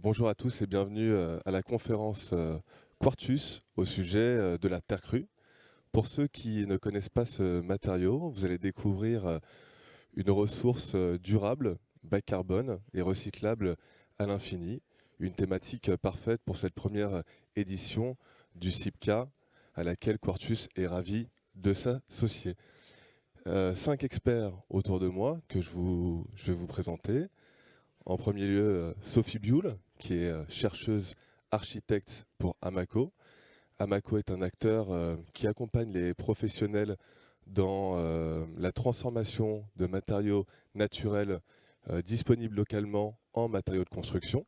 Bonjour à tous et bienvenue à la conférence Quartus au sujet de la terre crue. Pour ceux qui ne connaissent pas ce matériau, vous allez découvrir une ressource durable, bas carbone et recyclable à l'infini. Une thématique parfaite pour cette première édition du CIPCA à laquelle Quartus est ravi de s'associer. 5 experts autour de moi que je vais vous présenter. En premier lieu, Sophie Bioul, qui est chercheuse architecte pour Amaco. Amaco est un acteur qui accompagne les professionnels dans la transformation de matériaux naturels disponibles localement en matériaux de construction.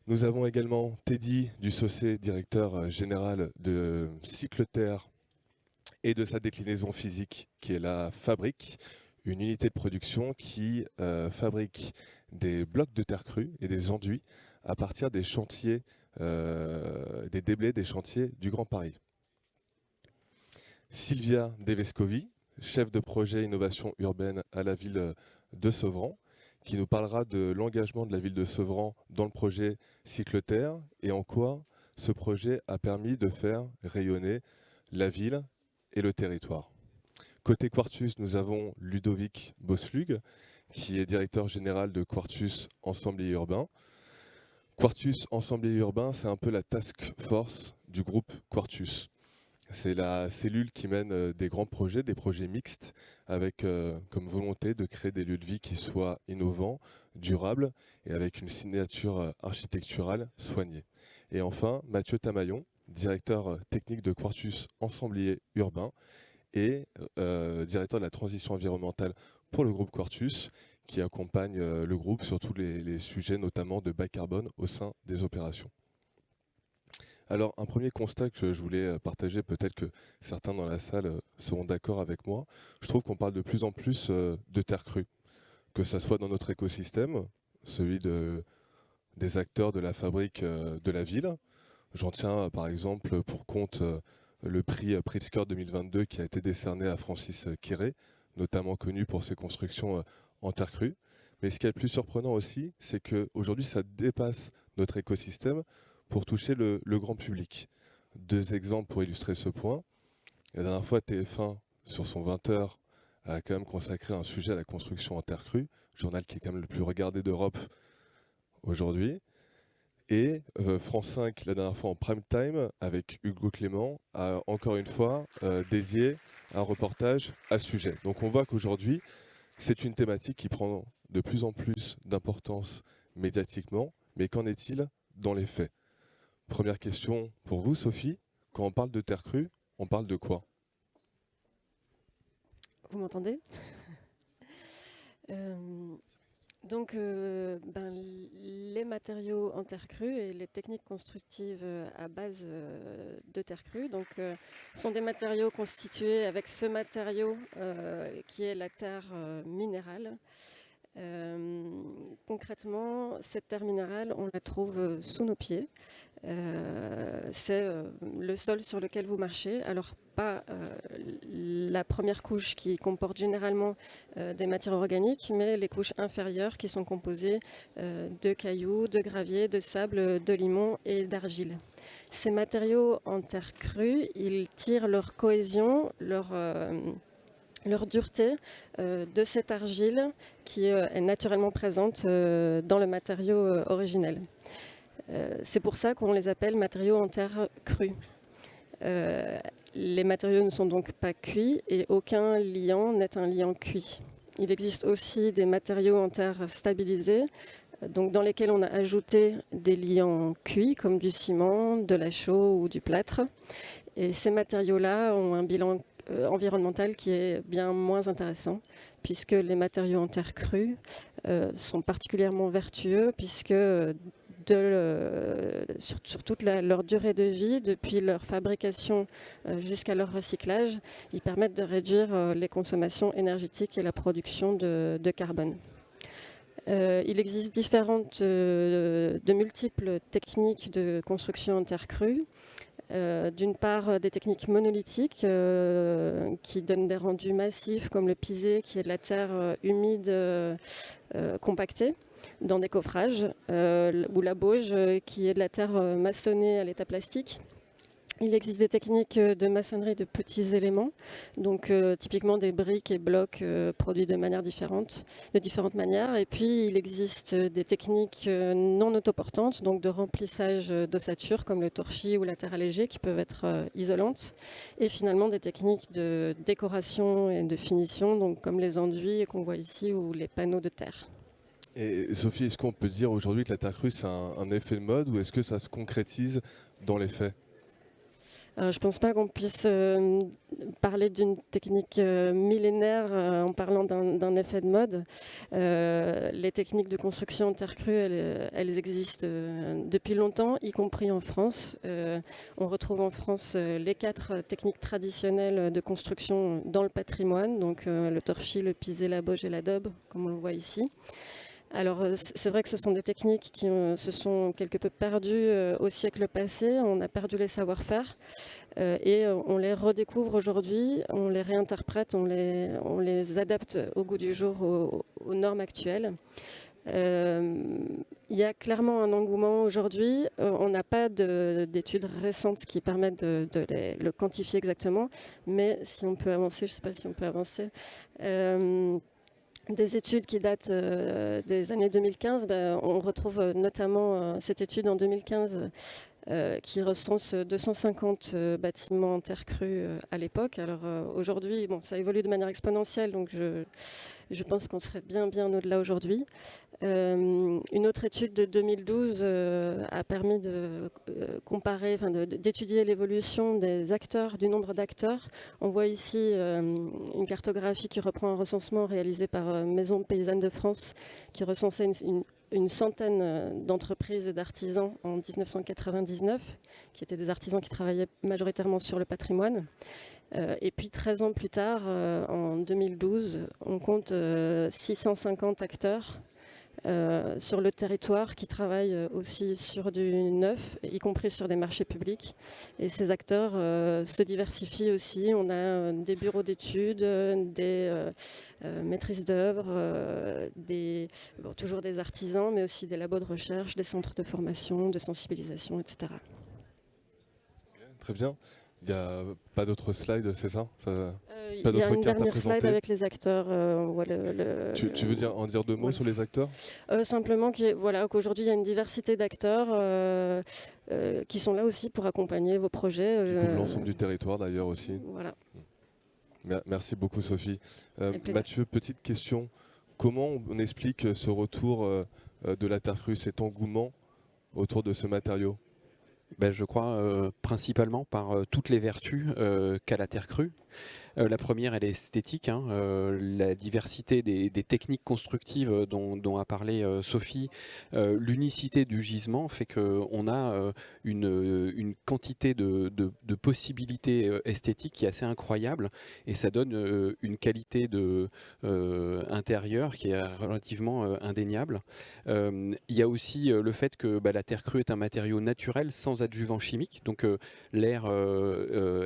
Nous avons également Teddy Dussaucé, directeur général de Cycleterre et de sa déclinaison physique, qui est la Fabrique, une unité de production qui fabrique des blocs de terre crue et des enduits à partir des chantiers, des déblais des chantiers du Grand Paris. Sylvia Devescovi, chef de projet innovation urbaine à la ville de Sevran, qui nous parlera de l'engagement de la ville de Sevran dans le projet Cycleterre et en quoi ce projet a permis de faire rayonner la ville et le territoire. Côté Quartus, nous avons Ludovic Boslug, qui est directeur général de Quartus Ensemblier Urbain. Quartus Ensemblier Urbain, c'est un peu la task force du groupe Quartus. C'est la cellule qui mène des grands projets, des projets mixtes, avec comme volonté de créer des lieux de vie qui soient innovants, durables et avec une signature architecturale soignée. Et enfin, Mathieu Tamaillon, directeur technique de Quartus Ensemblier Urbain et directeur de la transition environnementale pour le groupe Quartus, qui accompagne le groupe sur tous les sujets, notamment de bas carbone au sein des opérations. Alors, un premier constat que je voulais partager, peut-être que certains dans la salle seront d'accord avec moi, je trouve qu'on parle de plus en plus de terre crue, que ce soit dans notre écosystème, celui des acteurs de la fabrique de la ville. J'en tiens par exemple pour compte le prix Pritzker 2022 qui a été décerné à Francis Quiré, notamment connu pour ses constructions en terre crue. Mais ce qui est le plus surprenant aussi, c'est qu'aujourd'hui, ça dépasse notre écosystème pour toucher le grand public. Deux exemples pour illustrer ce point. La dernière fois, TF1, sur son 20h, a quand même consacré un sujet à la construction en terre crue, journal qui est quand même le plus regardé d'Europe aujourd'hui. Et France 5, la dernière fois en prime time, avec Hugo Clément, a encore une fois dédié un reportage à ce sujet. Donc on voit qu'aujourd'hui, c'est une thématique qui prend de plus en plus d'importance médiatiquement, mais qu'en est-il dans les faits? Première question pour vous, Sophie. Quand on parle de terre crue, on parle de quoi? Vous m'entendez? Les matériaux en terre crue et les techniques constructives à base de terre crue sont des matériaux constitués avec ce matériau qui est la terre minérale. Concrètement, cette terre minérale, on la trouve sous nos pieds. C'est le sol sur lequel vous marchez. Alors, pas la première couche qui comporte généralement des matières organiques, mais les couches inférieures qui sont composées de cailloux, de gravier, de sable, de limon et d'argile. Ces matériaux en terre crue, ils tirent leur cohésion, leur dureté de cette argile qui est naturellement présente dans le matériau originel. C'est pour ça qu'on les appelle matériaux en terre crue. Les matériaux ne sont donc pas cuits et aucun liant n'est un liant cuit. Il existe aussi des matériaux en terre stabilisés, donc dans lesquels on a ajouté des liants cuits comme du ciment, de la chaux ou du plâtre. Et ces matériaux-là ont un bilan environnemental qui est bien moins intéressant, puisque les matériaux en terre crue sont particulièrement vertueux, puisque sur toute leur durée de vie, depuis leur fabrication jusqu'à leur recyclage, ils permettent de réduire les consommations énergétiques et la production de carbone. Il existe de multiples techniques de construction en terre crue. D'une part, des techniques monolithiques qui donnent des rendus massifs, comme le pisé, qui est de la terre humide compactée. dans des coffrages, ou la bauge qui est de la terre maçonnée à l'état plastique. Il existe des techniques de maçonnerie de petits éléments, donc typiquement des briques et blocs produits de différentes manières. Et puis il existe des techniques non autoportantes, donc de remplissage d'ossature comme le torchis ou la terre allégée qui peuvent être isolantes. Et finalement des techniques de décoration et de finition, donc comme les enduits qu'on voit ici ou les panneaux de terre. Et Sophie, est-ce qu'on peut dire aujourd'hui que la terre crue c'est un effet de mode ou est-ce que ça se concrétise dans les faits? Je ne pense pas qu'on puisse parler d'une technique millénaire en parlant d'un effet de mode. Les techniques de construction en terre crue, elles existent depuis longtemps, y compris en France. On retrouve en France les 4 techniques traditionnelles de construction dans le patrimoine, donc le torchis, le pisé, la bauge et la daube, comme on le voit ici. Alors c'est vrai que ce sont des techniques qui se sont quelque peu perdues au siècle passé, on a perdu les savoir-faire et on les redécouvre aujourd'hui, on les réinterprète, on les adapte au goût du jour, aux normes actuelles. Il y a clairement un engouement aujourd'hui, on n'a pas d'études récentes qui permettent de le quantifier exactement, mais si on peut avancer, je ne sais pas si on peut avancer. Des études qui datent des années 2015, on retrouve notamment cette étude en 2015 qui recense 250 bâtiments en terre crue à l'époque. Alors aujourd'hui, ça évolue de manière exponentielle, donc je pense qu'on serait bien au-delà aujourd'hui. Une autre étude de 2012 a permis de comparer, d'étudier l'évolution des acteurs, du nombre d'acteurs. On voit ici une cartographie qui reprend un recensement réalisé par Maison Paysanne de France, qui recensait une centaine d'entreprises et d'artisans en 1999, qui étaient des artisans qui travaillaient majoritairement sur le patrimoine. Et puis 13 ans plus tard, en 2012, on compte 650 acteurs sur le territoire qui travaillent aussi sur du neuf, y compris sur des marchés publics. Et ces acteurs se diversifient aussi. On a des bureaux d'études, des maîtrises d'œuvre, toujours des artisans, mais aussi des labos de recherche, des centres de formation, de sensibilisation, etc. Très bien. Il n'y a pas d'autres slides, c'est ça? Il y a une dernière slide avec les acteurs. Tu veux en dire 2 mots sur les acteurs? Simplement qu'aujourd'hui, il y a une diversité d'acteurs qui sont là aussi pour accompagner vos projets. Qui couvrent l'ensemble du territoire d'ailleurs aussi. Voilà. Merci beaucoup Sophie. Mathieu, petite question. Comment on explique ce retour de la terre crue, cet engouement autour de ce matériau? Je crois principalement par toutes les vertus qu'a la terre crue. La première, elle est esthétique. La diversité des techniques constructives dont a parlé Sophie, l'unicité du gisement fait qu'on a une quantité de possibilités esthétiques qui est assez incroyable et ça donne une qualité intérieure qui est relativement indéniable. Il y a aussi le fait que la terre crue est un matériau naturel sans adjuvant chimique, donc l'air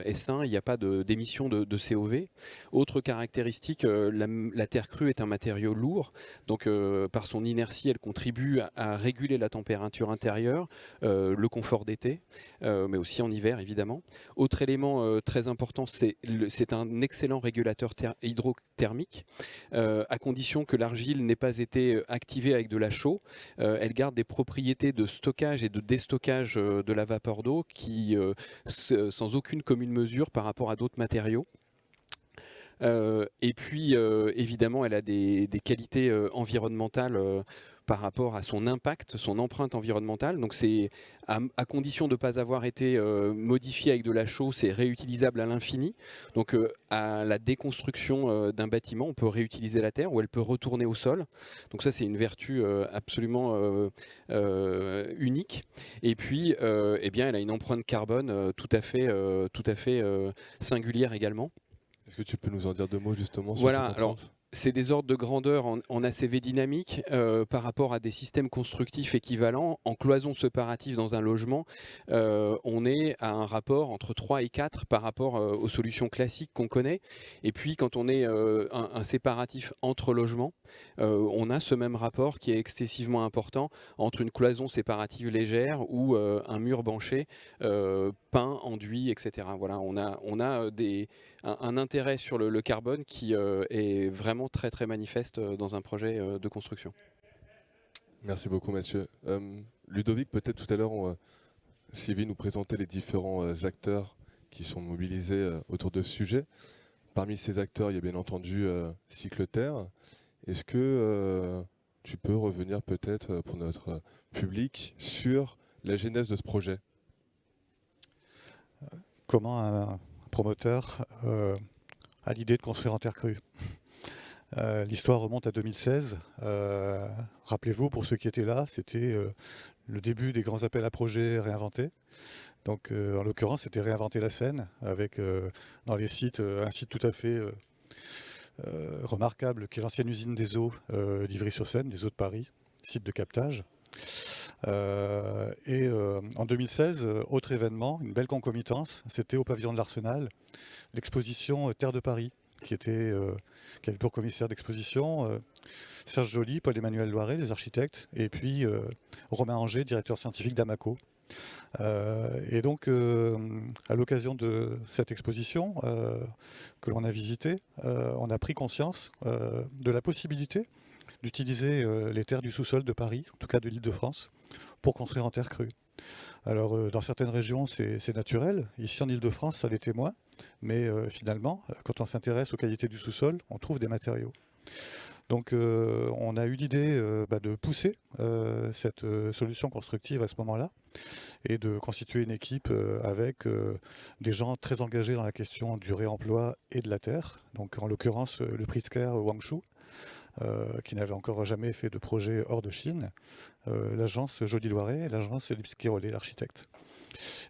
est sain, il n'y a pas d'émission de COV. Autre caractéristique, la terre crue est un matériau lourd, donc par son inertie, elle contribue à réguler la température intérieure, le confort d'été, mais aussi en hiver évidemment. Autre élément très important, c'est un excellent régulateur hydrothermique, à condition que l'argile n'ait pas été activée avec de la chaux. Elle garde des propriétés de stockage et de déstockage de la vapeur d'eau qui, sans aucune commune mesure par rapport à d'autres matériaux. Et puis évidemment elle a des qualités environnementales par rapport à son impact, son empreinte environnementale. Donc c'est à condition de ne pas avoir été modifié avec de la chaux, c'est réutilisable à l'infini. Donc à la déconstruction d'un bâtiment, on peut réutiliser la terre ou elle peut retourner au sol. Donc ça c'est une vertu absolument unique. Et puis elle a une empreinte carbone tout à fait singulière également. Est-ce que tu peux nous en dire 2 mots justement sur voilà, cette alors empreinte ? c'est des ordres de grandeur en ACV dynamique par rapport à des systèmes constructifs équivalents. En cloison séparative dans un logement, on est à un rapport entre 3 et 4 par rapport aux solutions classiques qu'on connaît. Et puis quand on est un séparatif entre logements, on a ce même rapport qui est excessivement important entre une cloison séparative légère ou un mur banché peint, enduit, etc. Voilà, on a un intérêt sur le carbone qui est vraiment très très manifeste dans un projet de construction. Merci beaucoup Mathieu. Ludovic, peut-être tout à l'heure, Sylvie nous présentait les différents acteurs qui sont mobilisés autour de ce sujet. Parmi ces acteurs, il y a bien entendu Cycleterre. Est-ce que tu peux revenir peut-être pour notre public sur la genèse de ce projet? Comment un promoteur a l'idée de construire en terre crue? L'histoire remonte à 2016. Rappelez-vous, pour ceux qui étaient là, c'était le début des grands appels à projets réinventés. Donc, en l'occurrence, c'était réinventer la Seine, avec dans les sites un site tout à fait remarquable, qui est l'ancienne usine des eaux d'Ivry-sur-Seine, des eaux de Paris, site de captage. En 2016, autre événement, une belle concomitance, c'était au pavillon de l'Arsenal, l'exposition Terre de Paris, qui avait pour commissaire d'exposition Serge Joly, Paul-Emmanuel Loiret, les architectes, et puis Romain Anger, directeur scientifique d'Amaco. Et donc, à l'occasion de cette exposition que l'on a visitée, on a pris conscience de la possibilité d'utiliser les terres du sous-sol de Paris, en tout cas de l'Île-de-France, pour construire en terre crue. Alors, dans certaines régions, c'est naturel. Ici, en Île-de-France, ça l'était moins. Mais finalement, quand on s'intéresse aux qualités du sous-sol, on trouve des matériaux. Donc, on a eu l'idée de pousser cette solution constructive à ce moment-là et de constituer une équipe avec des gens très engagés dans la question du réemploi et de la terre. Donc, en l'occurrence, le Pritzker Wangshu, qui n'avait encore jamais fait de projet hors de Chine, l'agence Joly Loiret et l'agence Lipski Rollet, l'architecte.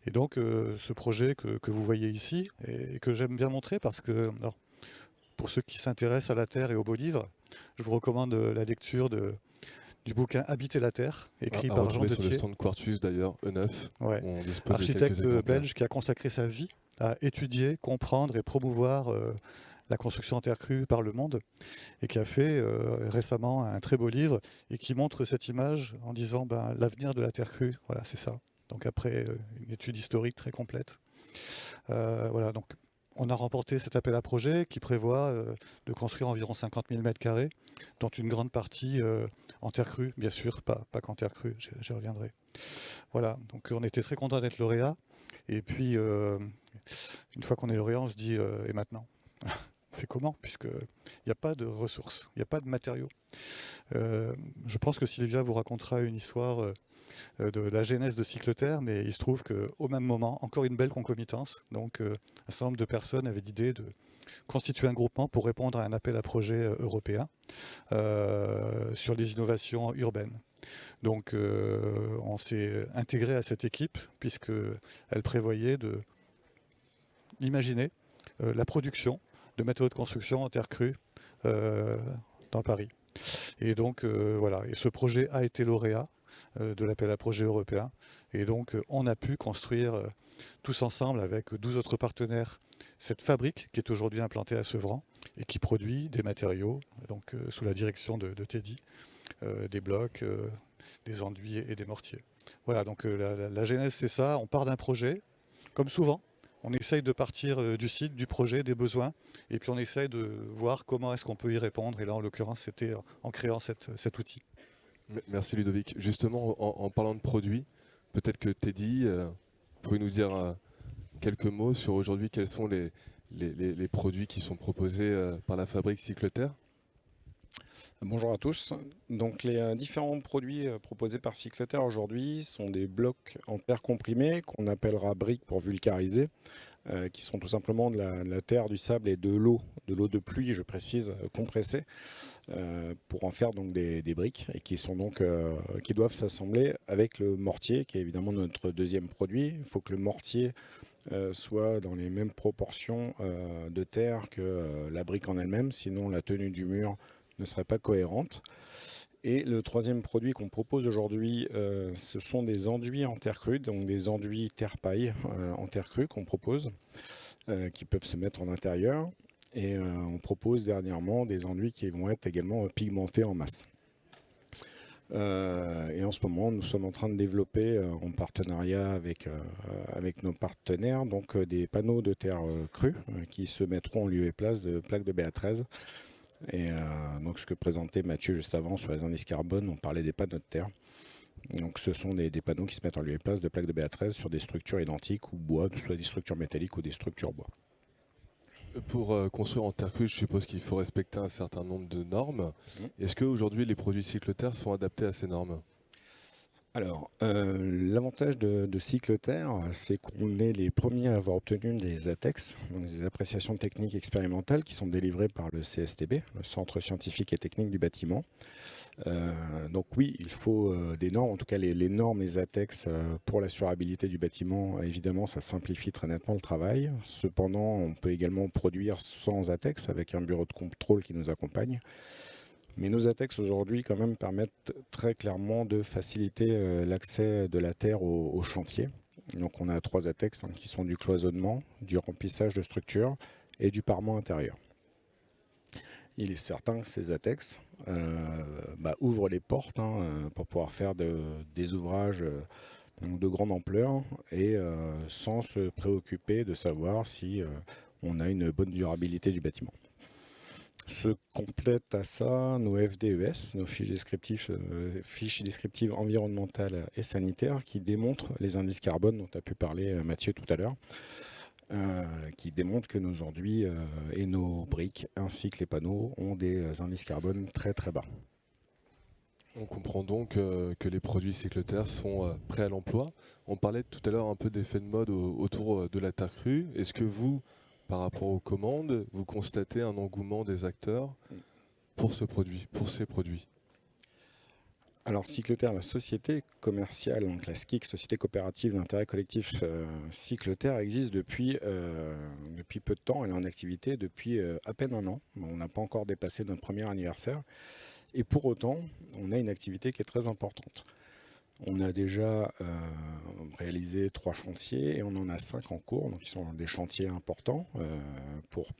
Et donc ce projet que vous voyez ici, et que j'aime bien montrer parce que, alors, pour ceux qui s'intéressent à la Terre et aux beaux livres, je vous recommande la lecture du bouquin Habiter la Terre, écrit par Jean sur le Dethier, stand Quartus d'ailleurs, E9, ouais, où on dispose de architecte quelques exemplaires. belge qui a consacré sa vie à étudier, comprendre et promouvoir la construction en terre crue par le monde, et qui a fait récemment un très beau livre et qui montre cette image en disant l'avenir de la terre crue, voilà, c'est ça. Donc après une étude historique très complète. Voilà, donc on a remporté cet appel à projet qui prévoit de construire environ 50 000 m², dont une grande partie en terre crue, bien sûr, pas qu'en terre crue, j'y reviendrai. Voilà, donc on était très contents d'être lauréat. Et puis, une fois qu'on est lauréat, on se dit, et maintenant? On fait comment? Puisqu'il n'y a pas de ressources, il n'y a pas de matériaux. Je pense que Sylvia vous racontera une histoire de la genèse de Cycleterre, mais il se trouve qu'au même moment, encore une belle concomitance, donc un certain nombre de personnes avaient l'idée de constituer un groupement pour répondre à un appel à projet européen sur les innovations urbaines. Donc on s'est intégré à cette équipe puisqu'elle prévoyait d'imaginer la production de matériaux de construction en terre crue dans Paris. Et donc voilà, et ce projet a été lauréat de l'appel à projet européen. Et donc on a pu construire tous ensemble avec 12 autres partenaires cette fabrique qui est aujourd'hui implantée à Sevran et qui produit des matériaux, donc sous la direction de Teddy, des blocs, des enduits et des mortiers. Voilà, donc la genèse c'est ça, on part d'un projet, comme souvent. On essaye de partir du site, du projet, des besoins, et puis on essaye de voir comment est-ce qu'on peut y répondre. Et là, en l'occurrence, c'était en créant cet outil. Merci Ludovic. Justement, en parlant de produits, peut-être que Teddy, pouvez nous dire quelques mots sur aujourd'hui quels sont les produits qui sont proposés par la fabrique Cycleterre? Bonjour à tous. Donc les différents produits proposés par Cycleterre aujourd'hui sont des blocs en terre comprimée qu'on appellera briques pour vulgariser, qui sont tout simplement de la terre, du sable et de l'eau de pluie, je précise, compressée, pour en faire donc des briques et qui sont donc qui doivent s'assembler avec le mortier qui est évidemment notre deuxième produit. Il faut que le mortier soit dans les mêmes proportions de terre que la brique en elle-même, sinon la tenue du mur ne serait pas cohérente. Et le troisième produit qu'on propose aujourd'hui, ce sont des enduits en terre crue, donc des enduits terre-paille en terre crue qu'on propose, qui peuvent se mettre en intérieur. Et on propose dernièrement des enduits qui vont être également pigmentés en masse. Et en ce moment, nous sommes en train de développer en partenariat avec nos partenaires donc, des panneaux de terre crue qui se mettront en lieu et place de plaques de BA13. Et donc ce que présentait Mathieu juste avant sur les indices carbone, on parlait des panneaux de terre. Donc ce sont des panneaux qui se mettent en lieu et place de plaques de BA13 sur des structures identiques ou bois, soit des structures métalliques ou des structures bois. Pour construire en terre crue, je suppose qu'il faut respecter un certain nombre de normes. Est-ce qu'aujourd'hui les produits Cycleterre sont adaptés à ces normes? Alors, l'avantage de Cycleterre, c'est qu'on est les premiers à avoir obtenu des ATEX, donc des appréciations techniques expérimentales qui sont délivrées par le CSTB, le Centre scientifique et technique du bâtiment. Donc oui, il faut des normes, en tout cas les normes, les ATEX pour l'assurabilité du bâtiment, évidemment ça simplifie très nettement le travail. Cependant, on peut également produire sans ATEX avec un bureau de contrôle qui nous accompagne. Mais nos ATEX aujourd'hui quand même permettent très clairement de faciliter l'accès de la terre au chantier. Donc on a 3 ATEX qui sont du cloisonnement, du remplissage de structures et du parement intérieur. Il est certain que ces ATEX ouvrent les portes pour pouvoir faire des ouvrages de grande ampleur et sans se préoccuper de savoir si on a une bonne durabilité du bâtiment. Se complètent à ça nos FDES, nos fiches descriptives environnementales et sanitaires qui démontrent les indices carbone dont a pu parler Mathieu tout à l'heure, qui démontrent que nos enduits et nos briques ainsi que les panneaux ont des indices carbone très très bas. On comprend donc que les produits Cycleterre sont prêts à l'emploi. On parlait tout à l'heure un peu d'effet de mode autour de la terre crue. Est-ce que vous, par rapport aux commandes, vous constatez un engouement des acteurs pour ces produits? Alors Cycleterre, la société commerciale, donc la SCIC, Société coopérative d'intérêt collectif Cycleterre, existe depuis peu de temps. Elle est en activité depuis à peine un an. On n'a pas encore dépassé notre premier anniversaire. Et pour autant, on a une activité qui est très importante. On a déjà réalisé 3 chantiers et on en a 5 en cours, donc ils sont des chantiers importants. Pour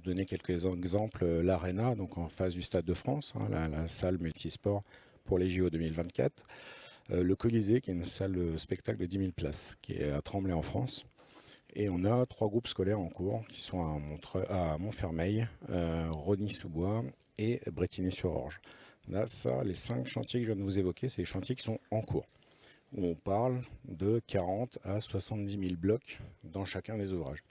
donner quelques exemples, l'Arena, donc en face du Stade de France, la salle multisport pour les JO 2024. Le Colisée, qui est une salle de spectacle de 10 000 places, qui est à Tremblay en France. Et on a 3 groupes scolaires en cours, qui sont à Montfermeil, Rosny-sous-Bois et Brétigny-sur-Orge. Là, les 5 chantiers que je viens de vous évoquer, c'est les chantiers qui sont en cours, où on parle de 40 à 70 000 blocs dans chacun des ouvrages.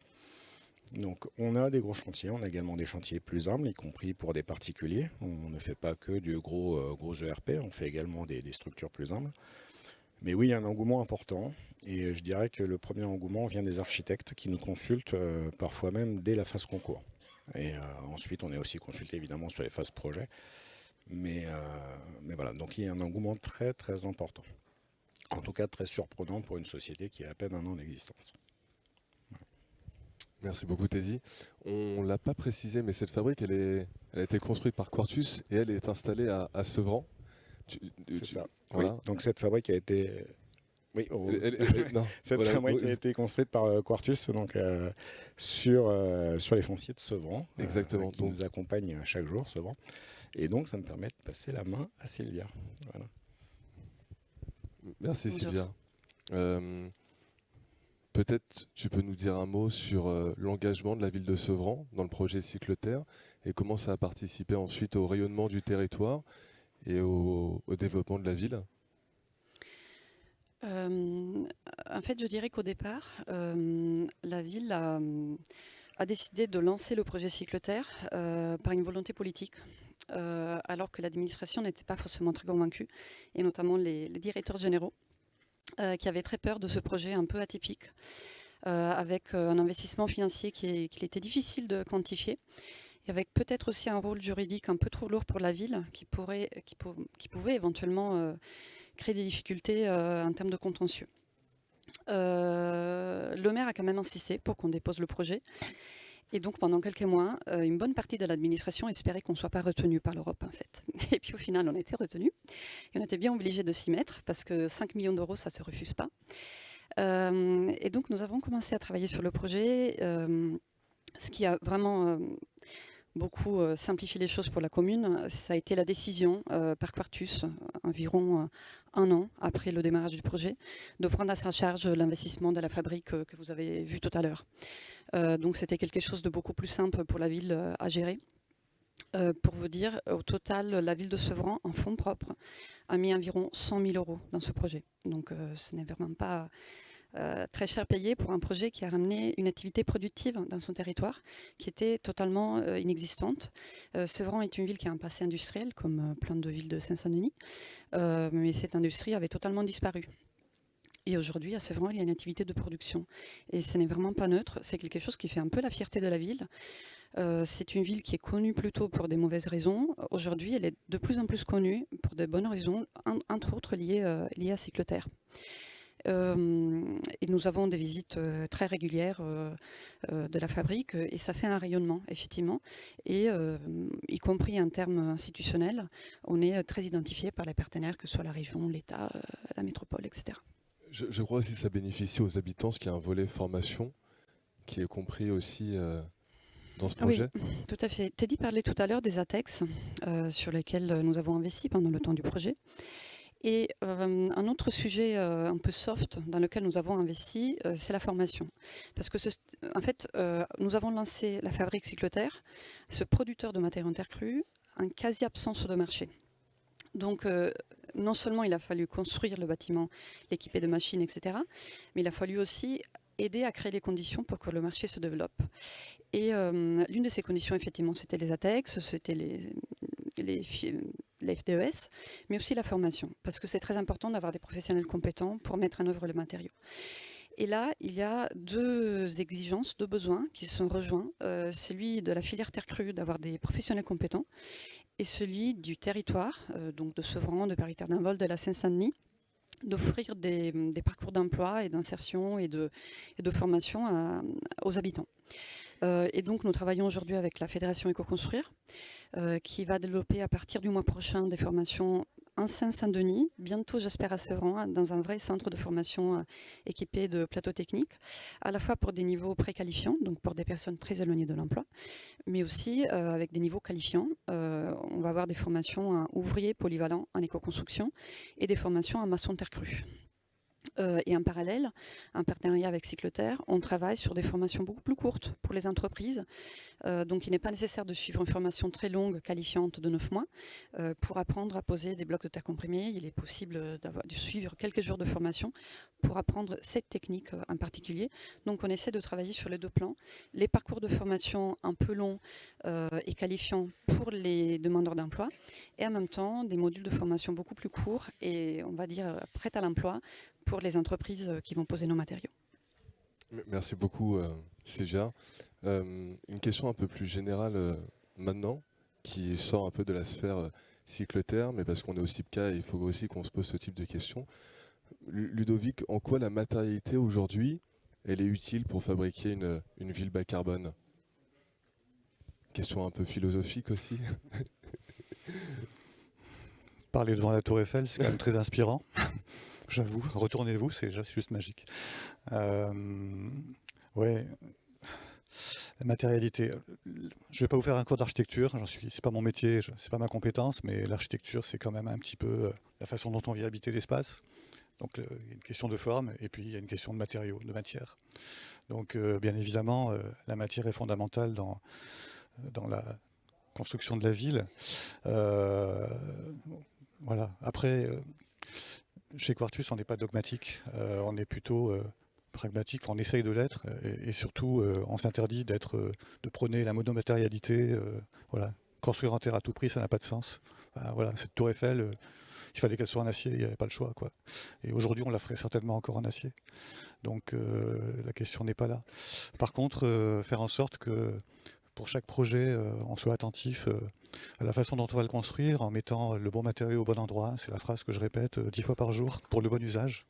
Donc on a des gros chantiers, on a également des chantiers plus humbles, y compris pour des particuliers. On ne fait pas que du gros ERP, on fait également des structures plus humbles. Mais oui, il y a un engouement important, et je dirais que le premier engouement vient des architectes qui nous consultent parfois même dès la phase concours. Et ensuite, on est aussi consulté évidemment sur les phases projet. Mais voilà, donc il y a un engouement très très important. En tout cas très surprenant pour une société qui a à peine un an d'existence. Voilà. Merci beaucoup Teddy. On ne l'a pas précisé, mais cette fabrique, elle a été construite par Quartus et elle est installée à Sevran. C'est ça. Voilà. Oui. Donc cette fabrique a été... Oui, cette voilà. fabrique a été construite par Quartus donc, sur les fonciers de Sevran. Exactement. Qui nous accompagne chaque jour, Sevran. Et donc, ça me permet de passer la main à Sylvia. Voilà. Merci Bonjour. Sylvia. Peut-être tu peux nous dire un mot sur l'engagement de la ville de Sevran dans le projet Cycleterre et comment ça a participé ensuite au rayonnement du territoire et au développement de la ville. En fait, je dirais qu'au départ, la ville a décidé de lancer le projet Cycleterre par une volonté politique, alors que l'administration n'était pas forcément très convaincue, et notamment les directeurs généraux, qui avaient très peur de ce projet un peu atypique, avec un investissement financier qu'il était difficile de quantifier, et avec peut-être aussi un rôle juridique un peu trop lourd pour la ville, qui pouvait éventuellement créer des difficultés en termes de contentieux. le maire a quand même insisté pour qu'on dépose le projet. Et donc pendant quelques mois, une bonne partie de l'administration espérait qu'on ne soit pas retenu par l'Europe en fait. Et puis au final, on a été retenu. Et on était bien obligés de s'y mettre parce que 5 millions d'euros, ça ne se refuse pas. Et donc nous avons commencé à travailler sur le projet, ce qui a vraiment beaucoup simplifié les choses pour la commune. Ça a été la décision par Quartus, environ 1 an après le démarrage du projet, de prendre à sa charge l'investissement de la fabrique que vous avez vu tout à l'heure. Donc c'était quelque chose de beaucoup plus simple pour la ville à gérer. Pour vous dire, au total, la ville de Sevran, en fonds propres, a mis environ 100 000 euros dans ce projet. Donc ce n'est vraiment pas très cher payé pour un projet qui a ramené une activité productive dans son territoire qui était totalement inexistante. Sevran est une ville qui a un passé industriel, comme plein de villes de Seine-Saint-Denis, mais cette industrie avait totalement disparu. Et aujourd'hui, à Sevran, il y a une activité de production. Et ce n'est vraiment pas neutre, c'est quelque chose qui fait un peu la fierté de la ville. C'est une ville qui est connue plutôt pour des mauvaises raisons. Aujourd'hui, elle est de plus en plus connue pour de bonnes raisons, entre autres liées à Cycleterre. Et nous avons des visites très régulières de la fabrique et ça fait un rayonnement, effectivement. Et y compris en termes institutionnels, on est très identifié par les partenaires, que ce soit la région, l'État, la métropole, etc. Je crois aussi que ça bénéficie aux habitants, parce qu'il y a un volet formation qui est compris aussi dans ce projet. Oui, tout à fait. Teddy parlait tout à l'heure des ATEX sur lesquels nous avons investi pendant le temps du projet. Et un autre sujet un peu soft dans lequel nous avons investi, c'est la formation. Parce que, en fait, nous avons lancé la fabrique Cycleterre, ce producteur de matériaux en terre crue, en quasi-absence de marché. Donc, non seulement il a fallu construire le bâtiment, l'équiper de machines, etc., mais il a fallu aussi aider à créer les conditions pour que le marché se développe. Et l'une de ces conditions, effectivement, c'était les ATEX, c'était les FDES, mais aussi la formation, parce que c'est très important d'avoir des professionnels compétents pour mettre en œuvre les matériaux. Et là, il y a 2 exigences, 2 besoins qui sont rejoints. Celui de la filière terre crue, d'avoir des professionnels compétents, et celui du territoire, donc de Sevran, de Paris-Terre d'Invol, de la Seine-Saint-Denis, d'offrir des parcours d'emploi et d'insertion et de formation aux habitants. Et donc nous travaillons aujourd'hui avec la Fédération Éco-Construire, qui va développer à partir du mois prochain des formations en Seine-Saint-Denis, bientôt j'espère à Sevran, dans un vrai centre de formation équipé de plateaux techniques, à la fois pour des niveaux préqualifiants, donc pour des personnes très éloignées de l'emploi, mais aussi avec des niveaux qualifiants. On va avoir des formations à ouvriers polyvalents en éco-construction et des formations à maçon terre crue. Et en parallèle, en partenariat avec Cycleterre, on travaille sur des formations beaucoup plus courtes pour les entreprises. Donc il n'est pas nécessaire de suivre une formation très longue, qualifiante de 9 mois. Pour apprendre à poser des blocs de terre comprimés, il est possible de suivre quelques jours de formation pour apprendre cette technique en particulier. Donc on essaie de travailler sur les 2 plans. Les parcours de formation un peu longs et qualifiants pour les demandeurs d'emploi, et en même temps des modules de formation beaucoup plus courts et on va dire prêts à l'emploi pour les entreprises qui vont poser nos matériaux. Merci beaucoup Sylvia. Une question un peu plus générale maintenant, qui sort un peu de la sphère Cycleterre, mais parce qu'on est au CIPCA et il faut aussi qu'on se pose ce type de questions. Ludovic, en quoi la matérialité aujourd'hui, elle est utile pour fabriquer une ville bas carbone? Question un peu philosophique aussi. Parler devant la Tour Eiffel, c'est quand même très inspirant. J'avoue, retournez-vous, c'est juste magique. Ouais, la matérialité. Je ne vais pas vous faire un cours d'architecture, c'est pas mon métier, c'est pas ma compétence, mais l'architecture, c'est quand même un petit peu la façon dont on vient habiter l'espace. Donc il y a une question de forme, et puis il y a une question de matériaux, de matière. Donc bien évidemment, la matière est fondamentale dans la construction de la ville. Voilà. Après, chez Quartus, on n'est pas dogmatique, on est plutôt pragmatique, on essaye de l'être, et surtout, on s'interdit de prôner la monomatérialité. Voilà. Construire en terre à tout prix, ça n'a pas de sens. Voilà. Cette tour Eiffel, il fallait qu'elle soit en acier, il n'y avait pas le choix, quoi. Et aujourd'hui, on la ferait certainement encore en acier. Donc, la question n'est pas là. Par contre, faire en sorte que pour chaque projet, on soit attentif à la façon dont on va le construire, en mettant le bon matériau au bon endroit. C'est la phrase que je répète 10 fois par jour, pour le bon usage.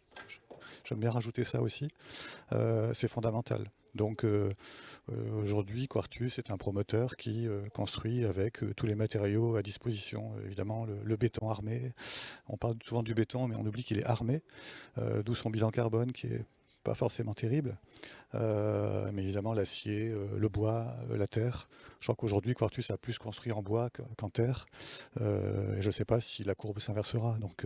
J'aime bien rajouter ça aussi. C'est fondamental. Donc aujourd'hui, Quartus est un promoteur qui construit avec tous les matériaux à disposition. Évidemment, le béton armé. On parle souvent du béton, mais on oublie qu'il est armé, d'où son bilan carbone qui est pas forcément terrible. Mais évidemment, l'acier, le bois, la terre. Je crois qu'aujourd'hui, Quartus a plus construit en bois qu'en terre. Et je ne sais pas si la courbe s'inversera. Donc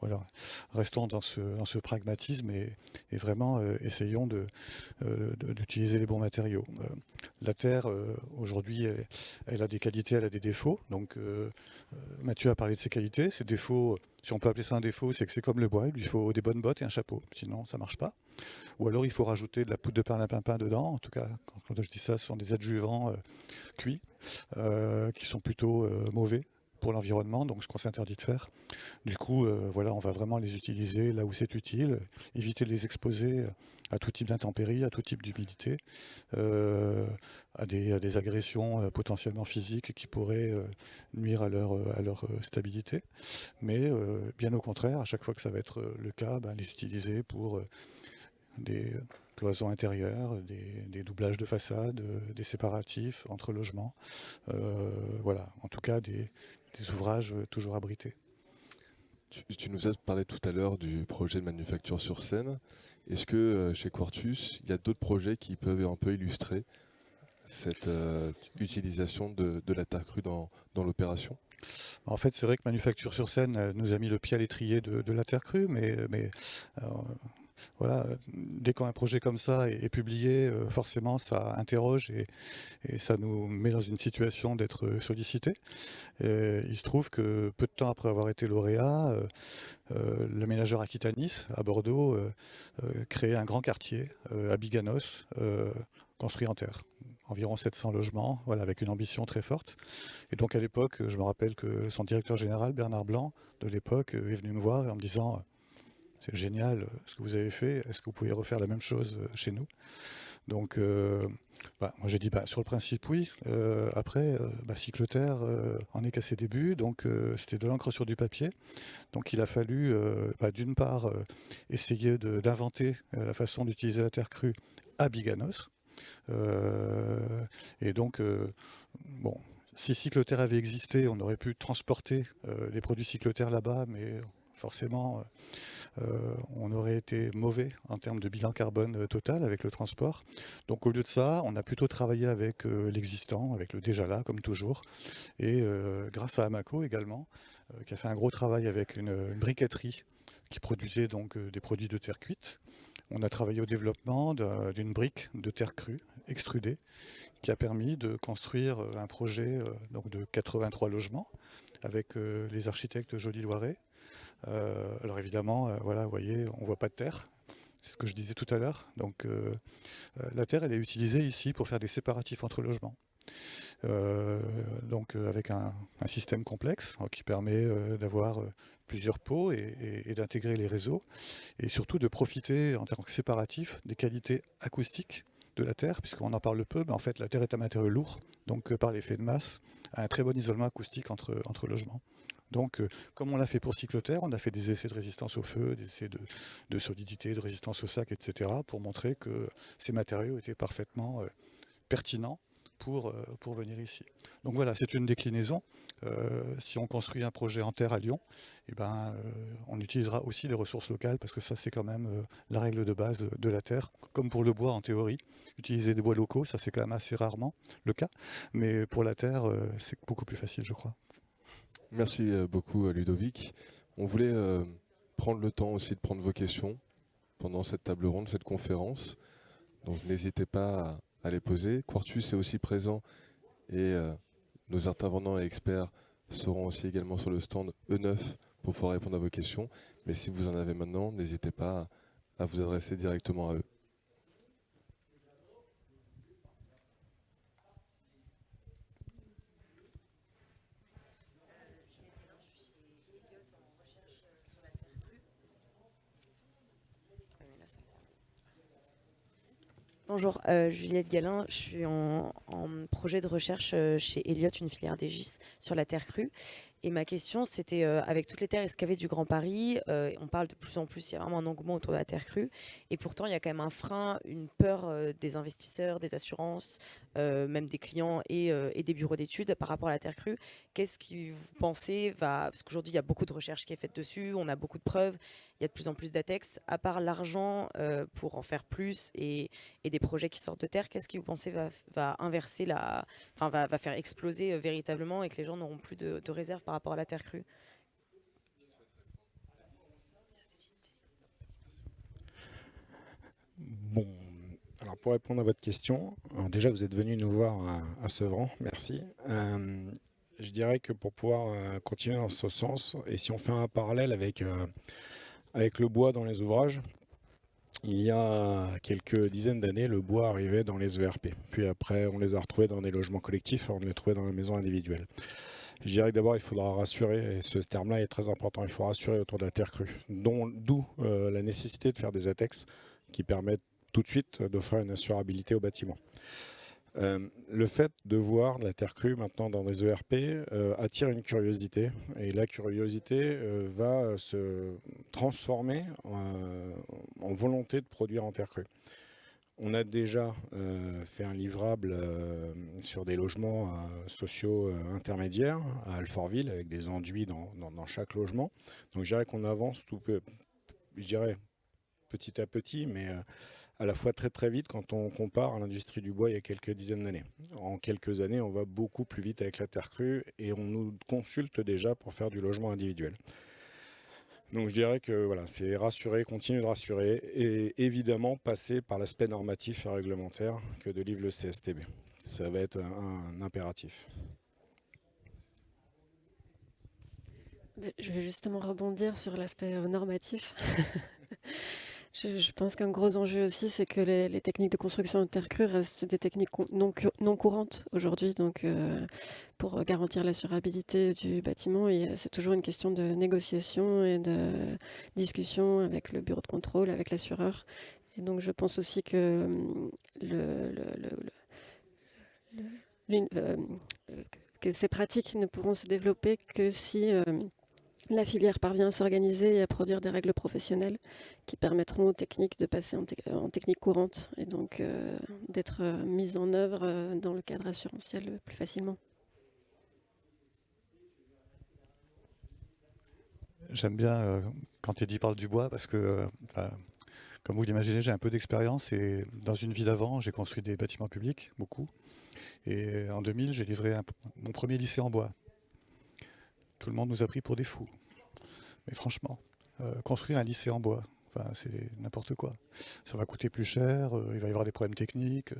voilà, restons dans ce pragmatisme et vraiment essayons d'utiliser les bons matériaux. La terre, aujourd'hui, elle a des qualités, elle a des défauts. Donc Mathieu a parlé de ses qualités. Ses défauts, si on peut appeler ça un défaut, c'est que c'est comme le bois, il lui faut des bonnes bottes et un chapeau. Sinon, ça ne marche pas. Ou alors il faut rajouter de la poudre de perlimpinpin dedans. En tout cas, quand je dis ça, ce sont des adjuvants cuits qui sont plutôt mauvais pour l'environnement, donc ce qu'on s'interdit de faire. Du coup, voilà, on va vraiment les utiliser là où c'est utile, éviter de les exposer à tout type d'intempéries, à tout type d'humidité, à des agressions potentiellement physiques qui pourraient nuire à leur stabilité. Mais bien au contraire, à chaque fois que ça va être le cas, les utiliser pour des cloisons intérieures, des doublages de façade, des séparatifs entre logements. Voilà, en tout cas des ouvrages toujours abrités. Tu nous as parlé tout à l'heure du projet de manufacture sur Seine. Est-ce que chez Quartus, il y a d'autres projets qui peuvent un peu illustrer cette utilisation de la terre crue dans l'opération? En fait, c'est vrai que Manufacture sur Seine nous a mis le pied à l'étrier de la terre crue, mais voilà, dès qu'un projet comme ça est publié, forcément ça interroge et ça nous met dans une situation d'être sollicité. Il se trouve que peu de temps après avoir été lauréat, l'aménageur Aquitanis à Bordeaux créait un grand quartier à Biganos, construit en terre. Environ 700 logements, voilà, avec une ambition très forte. Et donc à l'époque, je me rappelle que son directeur général, Bernard Blanc, de l'époque, est venu me voir en me disant c'est génial ce que vous avez fait, est-ce que vous pouvez refaire la même chose chez nous? Donc moi j'ai dit sur le principe oui. Après, Cycleterre en est qu'à ses débuts, donc c'était de l'encre sur du papier. Donc il a fallu d'une part essayer d'inventer la façon d'utiliser la terre crue à Biganos. Et donc si Cycleterre avait existé, on aurait pu transporter les produits Cycleterre là-bas, mais forcément, on aurait été mauvais en termes de bilan carbone total avec le transport. Donc au lieu de ça, on a plutôt travaillé avec l'existant, avec le déjà là, comme toujours. Et grâce à Amaco également, qui a fait un gros travail avec une briqueterie qui produisait donc des produits de terre cuite. On a travaillé au développement d'une brique de terre crue extrudée qui a permis de construire un projet donc de 83 logements avec les architectes Joly-Loiret. Alors évidemment, voilà, vous voyez, on ne voit pas de terre, c'est ce que je disais tout à l'heure. Donc la terre, elle est utilisée ici pour faire des séparatifs entre logements. Donc avec un système complexe qui permet d'avoir plusieurs pots et d'intégrer les réseaux et surtout de profiter en tant que séparatif des qualités acoustiques de la terre, puisqu'on en parle peu, mais en fait la terre est un matériau lourd, donc par l'effet de masse, a un très bon isolement acoustique entre logements. Donc, comme on l'a fait pour Cycleterre, on a fait des essais de résistance au feu, des essais de solidité, de résistance au sac, etc., pour montrer que ces matériaux étaient parfaitement pertinents pour venir ici. Donc voilà, c'est une déclinaison. Si on construit un projet en terre à Lyon, on utilisera aussi les ressources locales, parce que ça, c'est quand même la règle de base de la terre. Comme pour le bois, en théorie, utiliser des bois locaux, ça c'est quand même assez rarement le cas. Mais pour la terre, c'est beaucoup plus facile, je crois. Merci beaucoup Ludovic. On voulait prendre le temps aussi de prendre vos questions pendant cette table ronde, cette conférence. Donc n'hésitez pas à les poser. Quartus est aussi présent et nos intervenants et experts seront aussi également sur le stand E9 pour pouvoir répondre à vos questions. Mais si vous en avez maintenant, n'hésitez pas à vous adresser directement à eux. Bonjour, Juliette Galin, je suis en projet de recherche chez Elliott, une filière d'Egis sur la terre crue. Et ma question, c'était avec toutes les terres excavées du Grand Paris, on parle de plus en plus, il y a vraiment un engouement autour de la terre crue. Et pourtant, il y a quand même un frein, une peur des investisseurs, des assurances, même des clients et des bureaux d'études par rapport à la terre crue. Qu'est-ce que vous pensez parce qu'aujourd'hui, il y a beaucoup de recherches qui est faite dessus, on a beaucoup de preuves, il y a de plus en plus d'atextes. À part l'argent pour en faire plus et des projets qui sortent de terre, qu'est-ce que vous pensez va inverser va faire exploser véritablement et que les gens n'auront plus de réserve par rapport à la terre crue? Bon, alors pour répondre à votre question, alors déjà vous êtes venu nous voir à Sevran, merci. Je dirais que pour pouvoir continuer dans ce sens, et si on fait un parallèle avec le bois dans les ouvrages, il y a quelques dizaines d'années, le bois arrivait dans les ERP. Puis après, on les a retrouvés dans des logements collectifs, on les trouvait dans la maison individuelle. Je dirais que d'abord, il faudra rassurer, et ce terme-là est très important, il faut rassurer autour de la terre crue. D'où la nécessité de faire des ATEX qui permettent tout de suite d'offrir une assurabilité au bâtiment. Le fait de voir de la terre crue maintenant dans des ERP attire une curiosité, et la curiosité va se transformer en volonté de produire en terre crue. On a déjà fait un livrable sur des logements sociaux intermédiaires à Alfortville avec des enduits dans chaque logement. Donc je dirais qu'on avance je dirais petit à petit, mais à la fois très très vite quand on compare à l'industrie du bois il y a quelques dizaines d'années. En quelques années, on va beaucoup plus vite avec la terre crue et on nous consulte déjà pour faire du logement individuel. Donc je dirais que voilà, c'est rassurer, continuer de rassurer et évidemment passer par l'aspect normatif et réglementaire que délivre le CSTB. Ça va être un impératif. Je vais justement rebondir sur l'aspect normatif. Je pense qu'un gros enjeu aussi, c'est que les techniques de construction en terre crue restent des techniques non courantes aujourd'hui. Donc, pour garantir l'assurabilité du bâtiment, c'est toujours une question de négociation et de discussion avec le bureau de contrôle, avec l'assureur. Et donc, je pense aussi que que ces pratiques ne pourront se développer que si la filière parvient à s'organiser et à produire des règles professionnelles qui permettront aux techniques de passer en technique courante et donc d'être mises en œuvre dans le cadre assurantiel plus facilement. J'aime bien quand Eddy parle du bois parce que, comme vous l'imaginez, j'ai un peu d'expérience et dans une vie d'avant, j'ai construit des bâtiments publics, beaucoup. Et en 2000, j'ai livré mon premier lycée en bois. Tout le monde nous a pris pour des fous. Mais franchement, construire un lycée en bois, c'est n'importe quoi. Ça va coûter plus cher, il va y avoir des problèmes techniques.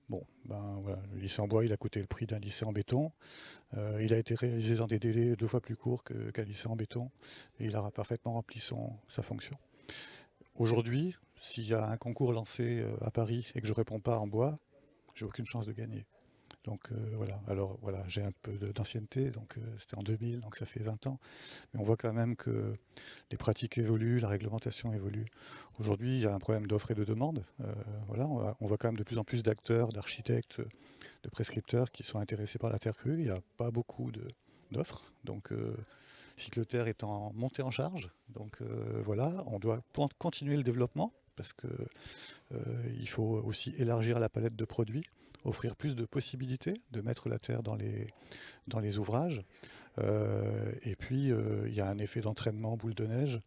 Voilà, le lycée en bois, il a coûté le prix d'un lycée en béton. Il a été réalisé dans des délais 2 fois plus courts qu'un lycée en béton. Et il aura parfaitement rempli sa fonction. Aujourd'hui, s'il y a un concours lancé à Paris et que je ne réponds pas en bois, j'ai aucune chance de gagner. Donc voilà, alors voilà, j'ai un peu d'ancienneté, donc c'était en 2000, donc ça fait 20 ans. Mais on voit quand même que les pratiques évoluent, la réglementation évolue. Aujourd'hui, il y a un problème d'offre et de demande. Voilà, on voit quand même de plus en plus d'acteurs, d'architectes, de prescripteurs qui sont intéressés par la terre crue. Il n'y a pas beaucoup d'offres. Donc Cycleterre est en montée en charge. Donc voilà, on doit continuer le développement parce qu'il faut aussi élargir la palette de produits, offrir plus de possibilités de mettre la terre dans les ouvrages. Et puis, il y a un effet d'entraînement boule de neige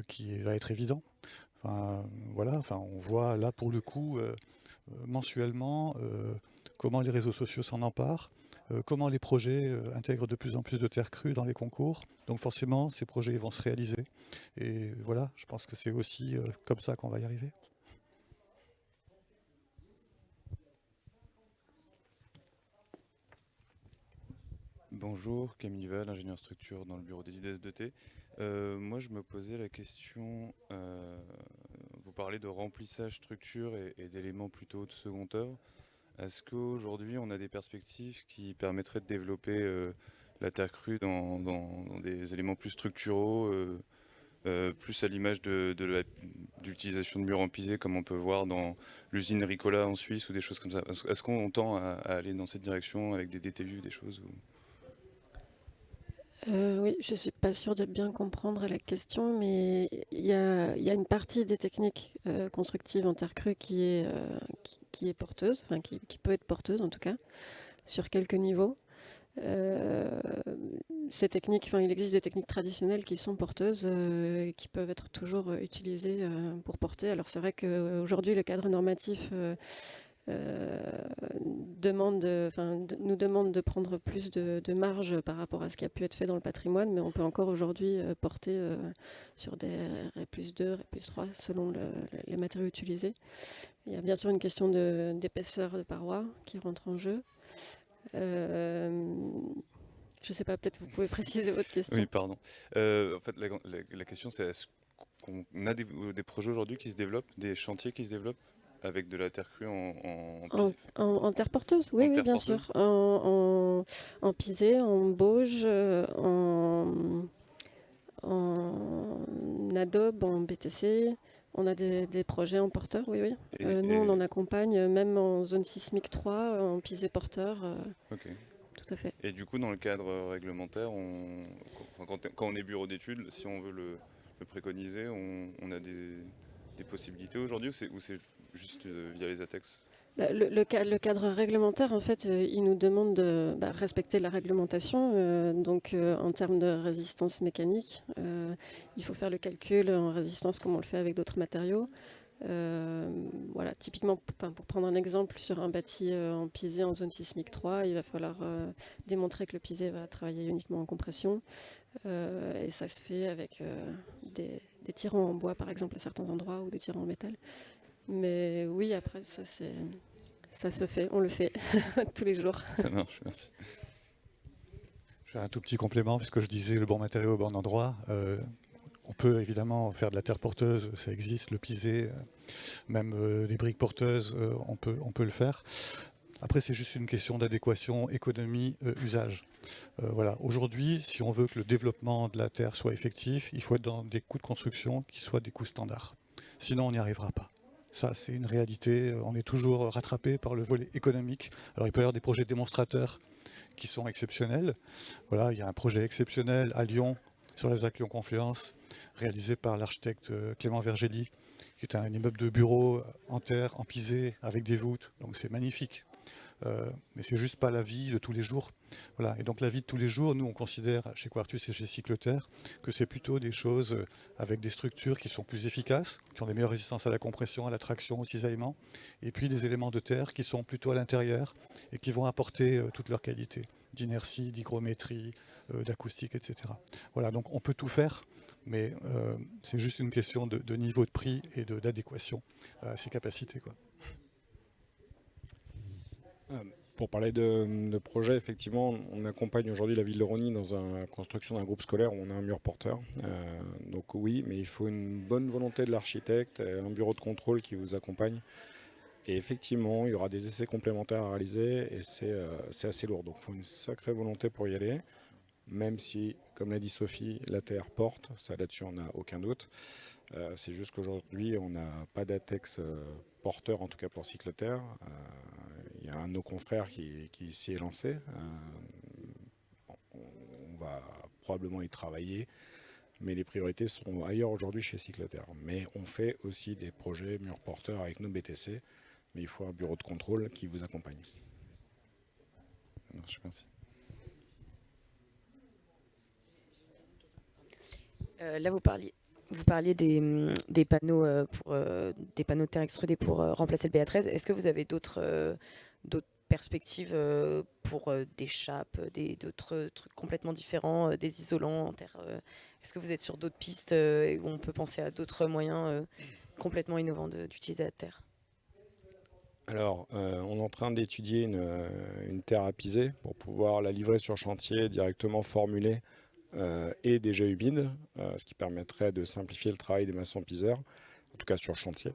qui va être évident. On voit là pour le coup mensuellement comment les réseaux sociaux s'en emparent, comment les projets intègrent de plus en plus de terre crue dans les concours. Donc forcément, ces projets vont se réaliser. Et voilà, je pense que c'est aussi comme ça qu'on va y arriver. Bonjour, Camille Val, ingénieur structure dans le bureau d'études S2T. Moi, je me posais la question, vous parlez de remplissage structure et d'éléments plutôt de second œuvre. Est-ce qu'aujourd'hui, on a des perspectives qui permettraient de développer la terre crue dans des éléments plus structuraux, plus à l'image d'utilisation de murs empisés, comme on peut voir dans l'usine Ricola en Suisse ou des choses comme ça? Est-ce qu'on tend à aller dans cette direction avec des DTU, des choses Oui, je ne suis pas sûre de bien comprendre la question, mais il y a une partie des techniques constructives en terre crue qui est porteuse, enfin qui peut être porteuse en tout cas, sur quelques niveaux. Euh, Ces techniques, enfin, il existe des techniques traditionnelles qui sont porteuses et qui peuvent être toujours utilisées pour porter. Alors c'est vrai qu'aujourd'hui, le cadre normatif nous demande de prendre plus de marge par rapport à ce qui a pu être fait dans le patrimoine, mais on peut encore aujourd'hui porter sur des R+2, R+3 selon les matériaux utilisés. Il y a bien sûr une question d'épaisseur de paroi qui rentre en jeu. Je ne sais pas, peut-être vous pouvez préciser votre question. Oui, pardon. En fait, la question, c'est est-ce qu'on a des projets aujourd'hui qui se développent, des chantiers qui se développent avec de la terre crue En terre porteuse, oui, En oui, terre bien porteuse. sûr. En pisé, en bauge, en adobe, en BTC. On a des projets en porteur, oui, oui. Nous, on en accompagne, même en zone sismique 3, en pisé porteur. Ok. Tout à fait. Et du coup, dans le cadre réglementaire, quand on est bureau d'études, si on veut le préconiser, on a des possibilités aujourd'hui ou c'est juste via les ATEX? Le cadre réglementaire, en fait, il nous demande de respecter la réglementation. Donc, en termes de résistance mécanique, il faut faire le calcul en résistance comme on le fait avec d'autres matériaux. Voilà, typiquement, pour prendre un exemple, sur un bâti en pisé en zone sismique 3, il va falloir démontrer que le pisé va travailler uniquement en compression. Et ça se fait avec des tirants en bois, par exemple, à certains endroits, ou des tirants en métal. Mais oui, après, ça se fait, on le fait tous les jours. Ça marche, merci. Je fais un tout petit complément, puisque je disais le bon matériau au bon endroit. On peut évidemment faire de la terre porteuse, ça existe, le pisé, même des briques porteuses, on peut le faire. Après, c'est juste une question d'adéquation, économie, usage. Voilà. Aujourd'hui, si on veut que le développement de la terre soit effectif, il faut être dans des coûts de construction qui soient des coûts standards. Sinon, on n'y arrivera pas. Ça, c'est une réalité. On est toujours rattrapé par le volet économique. Alors, il peut y avoir des projets démonstrateurs qui sont exceptionnels. Voilà, il y a un projet exceptionnel à Lyon, sur les Lac Lyon-Confluence, réalisé par l'architecte Clément Vergelli, qui est un immeuble de bureau en terre, en pisé, avec des voûtes. Donc, c'est magnifique. Mais c'est juste pas la vie de tous les jours. Voilà. Et donc la vie de tous les jours, nous on considère chez Quartus et chez Cycleterre que c'est plutôt des choses avec des structures qui sont plus efficaces, qui ont des meilleures résistances à la compression, à la traction, au cisaillement, et puis des éléments de terre qui sont plutôt à l'intérieur et qui vont apporter toutes leurs qualités d'inertie, d'hygrométrie, d'acoustique, etc. Voilà, donc on peut tout faire, mais c'est juste une question de niveau de prix et d'adéquation à ses capacités, quoi. Pour parler de projet, effectivement, on accompagne aujourd'hui la ville de Rosny dans la construction d'un groupe scolaire où on a un mur porteur. Donc oui, mais il faut une bonne volonté de l'architecte, un bureau de contrôle qui vous accompagne. Et effectivement, il y aura des essais complémentaires à réaliser et c'est assez lourd. Donc il faut une sacrée volonté pour y aller, même si, comme l'a dit Sophie, la terre porte, ça là-dessus on n'a aucun doute. C'est juste qu'aujourd'hui, on n'a pas d'ATEX porteur, en tout cas pour Cycleterre. Il y a un de nos confrères qui s'y est lancé. On va probablement y travailler, mais les priorités sont ailleurs aujourd'hui chez Cycleterre. Mais on fait aussi des projets murs porteurs avec nos BTC, mais il faut un bureau de contrôle qui vous accompagne. Merci. Là, vous parliez des panneaux des panneaux de terre extrudés pour remplacer le BA13. Est-ce que vous avez d'autres perspectives pour des chapes, d'autres trucs complètement différents, des isolants en terre Est-ce que vous êtes sur d'autres pistes où on peut penser à d'autres moyens complètement innovants d'utiliser la terre? Alors, on est en train d'étudier une terre à piser pour pouvoir la livrer sur chantier directement formulée et déjà humide, ce qui permettrait de simplifier le travail des maçons piseurs, en tout cas sur chantier.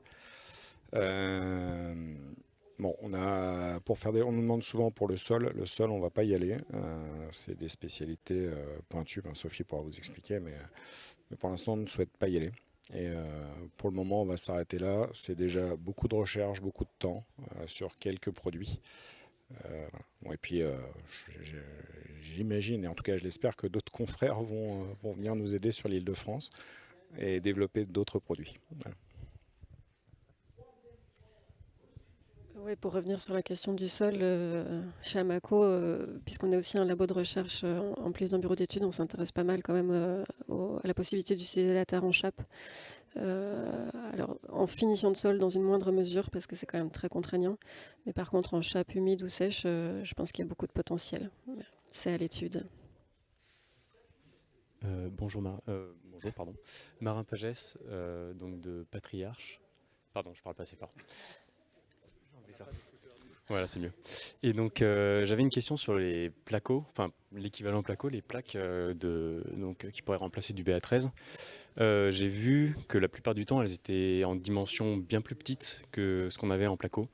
Bon, on nous demande souvent pour le sol on va pas y aller, c'est des spécialités pointues, Sophie pourra vous expliquer, mais pour l'instant on ne souhaite pas y aller. Et pour le moment on va s'arrêter là, c'est déjà beaucoup de recherche, beaucoup de temps sur quelques produits. Bon, et puis j'imagine, et en tout cas je l'espère, que d'autres confrères vont venir nous aider sur l'Île-de-France et développer d'autres produits. Voilà. Oui, pour revenir sur la question du sol, chez Amaco, puisqu'on est aussi un labo de recherche, en plus d'un bureau d'études, on s'intéresse pas mal quand même à la possibilité d'utiliser la terre en chape. Alors, en finition de sol dans une moindre mesure, parce que c'est quand même très contraignant. Mais par contre, en chape humide ou sèche, je pense qu'il y a beaucoup de potentiel. C'est à l'étude. Bonjour, pardon. Marin Pagès, donc de Patriarche. Pardon, je parle pas assez fort. Ça. Voilà, c'est mieux. Et donc, j'avais une question sur les placos, enfin l'équivalent placo, les plaques qui pourraient remplacer du BA13. J'ai vu que la plupart du temps, elles étaient en dimension bien plus petite que ce qu'on avait en placo.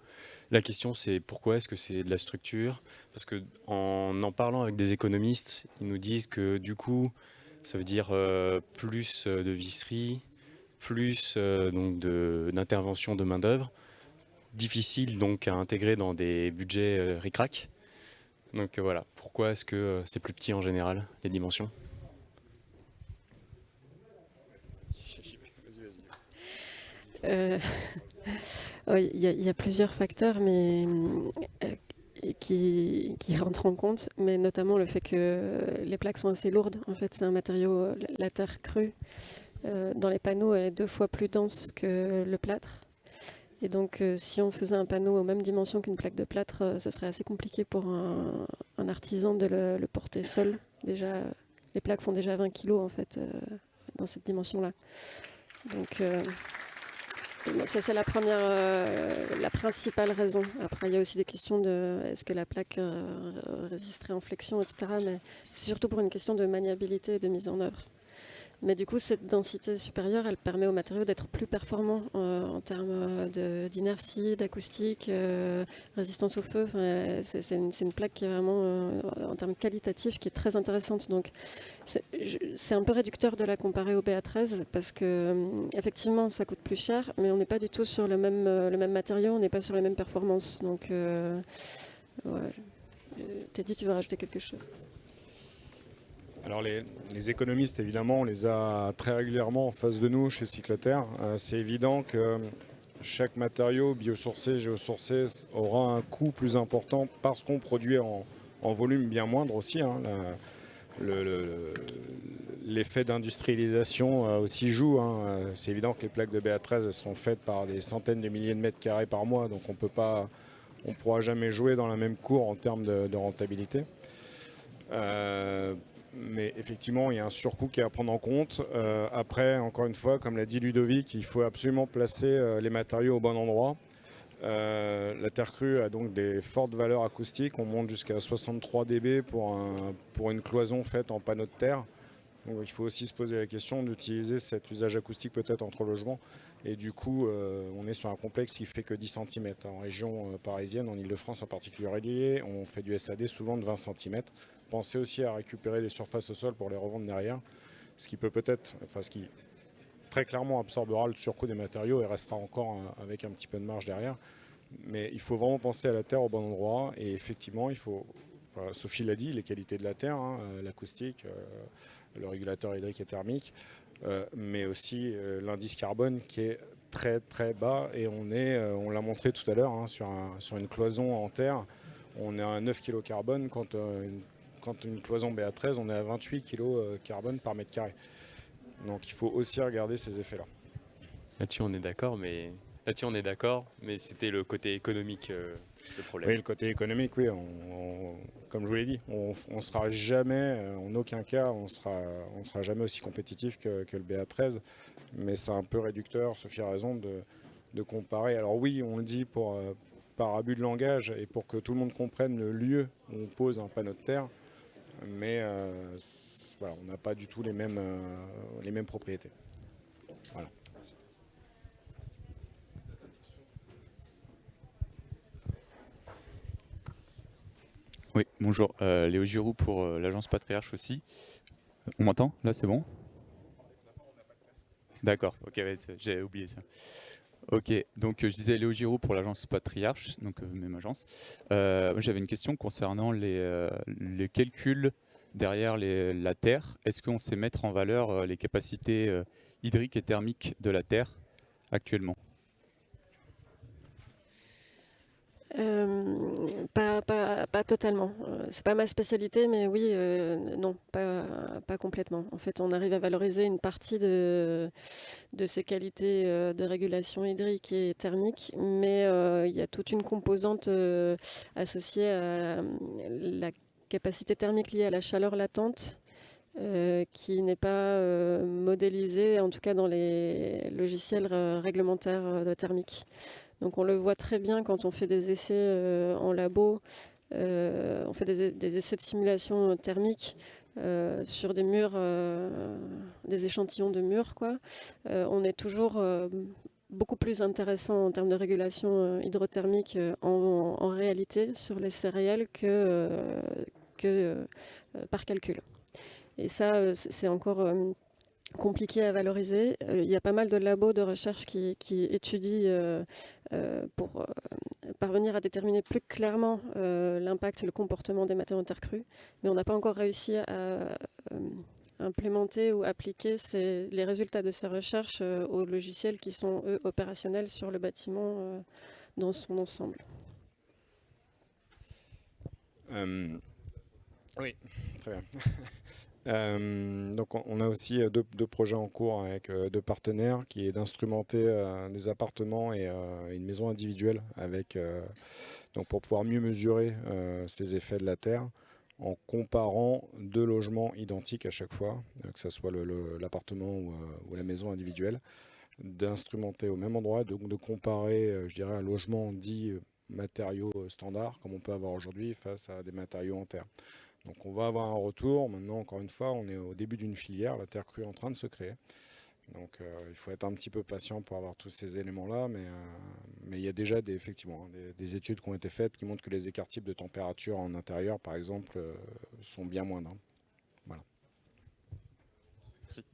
La question, c'est pourquoi est-ce que c'est de la structure? Parce que en parlant avec des économistes, ils nous disent que du coup, ça veut dire plus de visserie, plus d'intervention de main-d'œuvre. Difficile donc à intégrer dans des budgets ric-rac. Donc voilà, pourquoi est-ce que c'est plus petit en général, les dimensions? Il y a plusieurs facteurs mais, qui rentrent en compte, mais notamment le fait que les plaques sont assez lourdes. En fait, c'est un matériau, la terre crue, dans les panneaux, elle est 2 fois plus dense que le plâtre. Et donc, si on faisait un panneau aux mêmes dimensions qu'une plaque de plâtre, ce serait assez compliqué pour un artisan de le porter seul. Déjà, les plaques font déjà 20 kg en fait, dans cette dimension-là. Donc, ça c'est la principale raison. Après, il y a aussi des questions de est-ce que la plaque résisterait en flexion, etc. Mais c'est surtout pour une question de maniabilité et de mise en œuvre. Mais du coup, cette densité supérieure, elle permet aux matériaux d'être plus performants en termes d'inertie, d'acoustique, résistance au feu. Enfin, c'est une plaque qui est vraiment, en termes qualitatifs, qui est très intéressante. Donc, c'est un peu réducteur de la comparer au BA13 parce que, effectivement, ça coûte plus cher, mais on n'est pas du tout sur le même matériau, on n'est pas sur les mêmes performances. Donc, ouais. Teddy, tu veux rajouter quelque chose ? Alors les économistes, évidemment, on les a très régulièrement en face de nous chez Cycloterre. C'est évident que chaque matériau biosourcé, géosourcé aura un coût plus important parce qu'on produit en volume bien moindre aussi. Hein. L'effet d'industrialisation aussi joue. Hein. C'est évident que les plaques de BA13 elles sont faites par des centaines de milliers de mètres carrés par mois, donc on ne pourra jamais jouer dans la même cour en termes de rentabilité. Mais effectivement, il y a un surcoût qui est à prendre en compte. Après, encore une fois, comme l'a dit Ludovic, il faut absolument placer les matériaux au bon endroit. La terre crue a donc des fortes valeurs acoustiques. On monte jusqu'à 63 dB pour une cloison faite en panneau de terre. Donc, il faut aussi se poser la question d'utiliser cet usage acoustique peut-être entre logements. Et du coup, on est sur un complexe qui fait que 10 cm. En région parisienne, en Ile-de-France en particulier, on fait du SAD souvent de 20 cm. Pensez aussi à récupérer des surfaces au sol pour les revendre derrière, ce qui très clairement absorbera le surcoût des matériaux et restera encore avec un petit peu de marge derrière. Mais il faut vraiment penser à la terre au bon endroit et effectivement, Sophie l'a dit, les qualités de la terre, hein, l'acoustique, le régulateur hydrique et thermique, mais aussi l'indice carbone qui est très très bas et on l'a montré tout à l'heure hein, sur une cloison en terre, on est à 9 kg carbone quand une cloison BA13, on est à 28 kg carbone par mètre carré. Donc il faut aussi regarder ces effets-là. Là-dessus on est d'accord, mais c'était le côté économique le problème. Oui, le côté économique, oui. Comme je vous l'ai dit, on sera jamais, en aucun cas, on sera jamais aussi compétitif que le BA13. Mais c'est un peu réducteur, Sophie a raison, de comparer. Alors oui, on le dit par abus de langage et pour que tout le monde comprenne le lieu où on pose un panneau de terre. Mais voilà, on n'a pas du tout les mêmes propriétés. Voilà. Oui, bonjour. Léo Giroux pour l'agence Patriarche aussi. On m'entend? Là, c'est bon? D'accord, ok, ouais, j'ai oublié ça. Ok, donc je disais Léo Giroux pour l'agence Patriarche, donc même agence. Moi, j'avais une question concernant les calculs derrière la Terre. Est-ce qu'on sait mettre en valeur les capacités hydriques et thermiques de la Terre actuellement? Pas totalement. C'est pas ma spécialité, mais oui, non, pas complètement. En fait, on arrive à valoriser une partie de ces qualités de régulation hydrique et thermique, mais il y a toute une composante associée à la capacité thermique liée à la chaleur latente. Qui n'est pas modélisée, en tout cas dans les logiciels réglementaires de thermique. Donc on le voit très bien quand on fait des essais en labo, on fait des essais de simulation thermique sur des murs, des échantillons de murs, quoi. On est toujours beaucoup plus intéressant en termes de régulation hydrothermique en réalité sur l'essai réel que par calcul. Et ça, c'est encore compliqué à valoriser. Il y a pas mal de labos de recherche qui étudient pour parvenir à déterminer plus clairement l'impact et le comportement des matériaux en terre crue. Mais on n'a pas encore réussi à implémenter ou appliquer les résultats de ces recherches aux logiciels qui sont, eux, opérationnels sur le bâtiment dans son ensemble. Oui, très bien. Donc on a aussi deux projets en cours avec deux partenaires qui est d'instrumenter des appartements et une maison individuelle avec, donc pour pouvoir mieux mesurer ces effets de la terre en comparant deux logements identiques à chaque fois, que ce soit l'appartement ou la maison individuelle, d'instrumenter au même endroit, donc de comparer, je dirais, un logement dit matériaux standards comme on peut avoir aujourd'hui face à des matériaux en terre. Donc on va avoir un retour. Maintenant, encore une fois, on est au début d'une filière. La terre crue est en train de se créer. Donc il faut être un petit peu patient pour avoir tous ces éléments-là. Mais il y a déjà effectivement des études qui ont été faites qui montrent que les écarts types de température en intérieur, par exemple, sont bien moindres. Voilà. Merci.